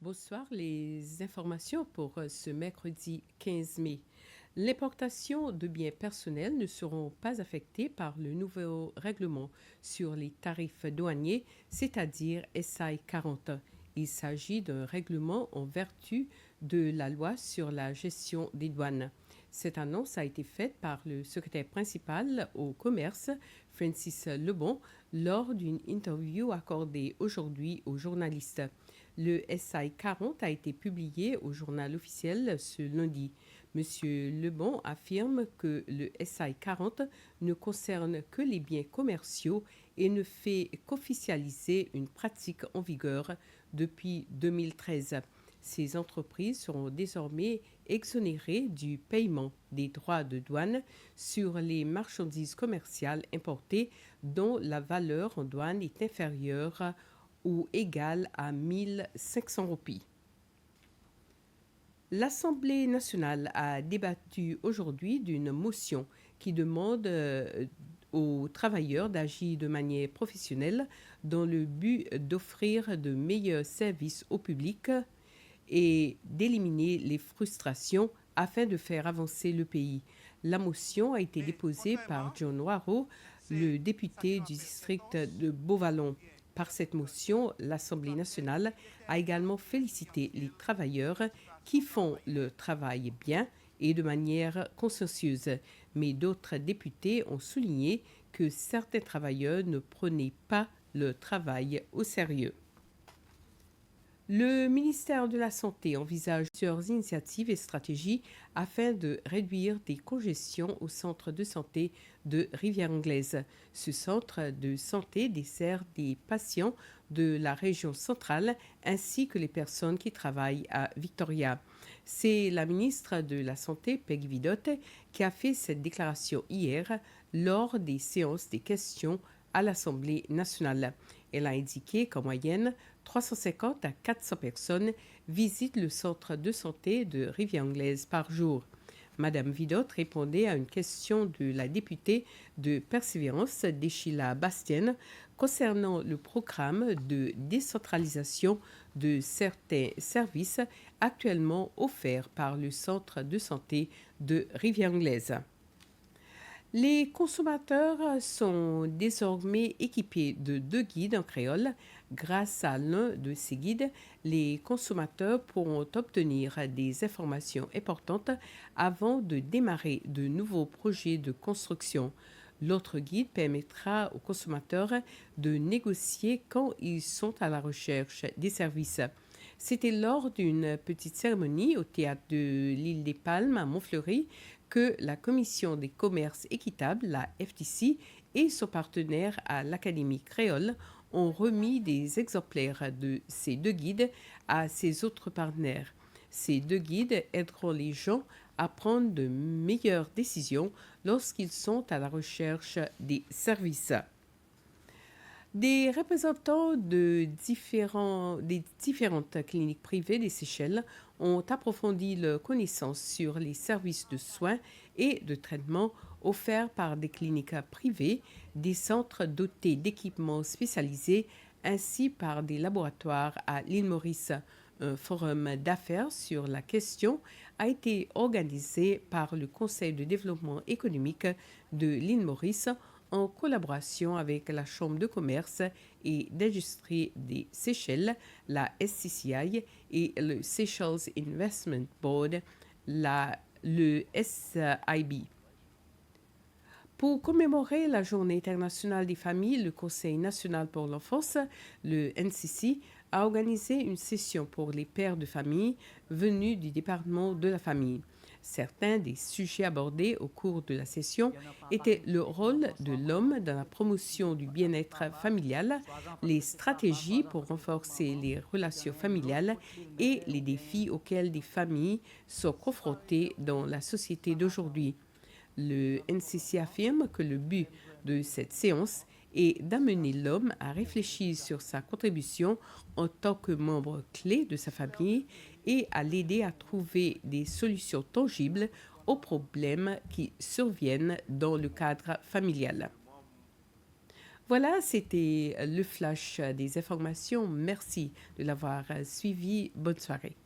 Bonsoir, les informations pour ce mercredi 15 mai. L'importation de biens personnels ne seront pas affectées par le nouveau règlement sur les tarifs douaniers, c'est-à-dire SI 40. Il s'agit d'un règlement en vertu de la loi sur la gestion des douanes. Cette annonce a été faite par le secrétaire principal au commerce, Francis Lebon, lors d'une interview accordée aujourd'hui aux journalistes. Le SI 40 a été publié au journal officiel ce lundi. Monsieur Lebon affirme que le SI 40 ne concerne que les biens commerciaux et ne fait qu'officialiser une pratique en vigueur depuis 2013. Ces entreprises seront désormais exonérées du paiement des droits de douane sur les marchandises commerciales importées dont la valeur en douane est inférieure ou égale à 1500 roupies. L'Assemblée nationale a débattu aujourd'hui d'une motion qui demande aux travailleurs d'agir de manière professionnelle dans le but d'offrir de meilleurs services au public et d'éliminer les frustrations afin de faire avancer le pays. La motion a été déposée par John Waro, le député du district de Beauvallon. Par cette motion, l'Assemblée nationale a également félicité les travailleurs qui font le travail bien et de manière consciencieuse. Mais d'autres députés ont souligné que certains travailleurs ne prenaient pas le travail au sérieux. Le ministère de la Santé envisage plusieurs initiatives et stratégies afin de réduire des congestions au centre de santé de Rivière-Anglaise. Ce centre de santé dessert des patients de la région centrale ainsi que les personnes qui travaillent à Victoria. C'est la ministre de la Santé, Peggy Vidot, qui a fait cette déclaration hier lors des séances des questions à l'Assemblée nationale. Elle a indiqué qu'en moyenne, 350 à 400 personnes visitent le centre de santé de Rivière-Anglaise par jour. Madame Vidot répondait à une question de la députée de Persévérance, Deschila Bastienne, concernant le programme de décentralisation de certains services actuellement offerts par le centre de santé de Rivière-Anglaise. Les consommateurs sont désormais équipés de 2 guides en créole. Grâce à l'un de ces guides, les consommateurs pourront obtenir des informations importantes avant de démarrer de nouveaux projets de construction. L'autre guide permettra aux consommateurs de négocier quand ils sont à la recherche des services. C'était lors d'une petite cérémonie au théâtre de l'Île des Palmes à Montfleury que la Commission des commerces équitables, la FTC, et son partenaire à l'Académie créole ont remis des exemplaires de ces 2 guides à ses autres partenaires. Ces 2 guides aideront les gens à prendre de meilleures décisions lorsqu'ils sont à la recherche des services. Des représentants des différentes cliniques privées des Seychelles ont approfondi leurs connaissances sur les services de soins et de traitement offerts par des cliniques privées, des centres dotés d'équipements spécialisés ainsi par des laboratoires à l'île Maurice. Un forum d'affaires sur la question a été organisé par le Conseil de développement économique de l'île Maurice en collaboration avec la Chambre de commerce et d'industrie des Seychelles, la SCCI, et le Seychelles Investment Board, le SIB. Pour commémorer la Journée internationale des familles, le Conseil national pour l'enfance, le NCC, a organisé une session pour les pères de famille venus du département de la famille. Certains des sujets abordés au cours de la session étaient le rôle de l'homme dans la promotion du bien-être familial, les stratégies pour renforcer les relations familiales et les défis auxquels des familles sont confrontées dans la société d'aujourd'hui. Le NCC affirme que le but de cette séance est d'amener l'homme à réfléchir sur sa contribution en tant que membre clé de sa famille et à l'aider à trouver des solutions tangibles aux problèmes qui surviennent dans le cadre familial. Voilà, c'était le flash des informations. Merci de l'avoir suivi. Bonne soirée.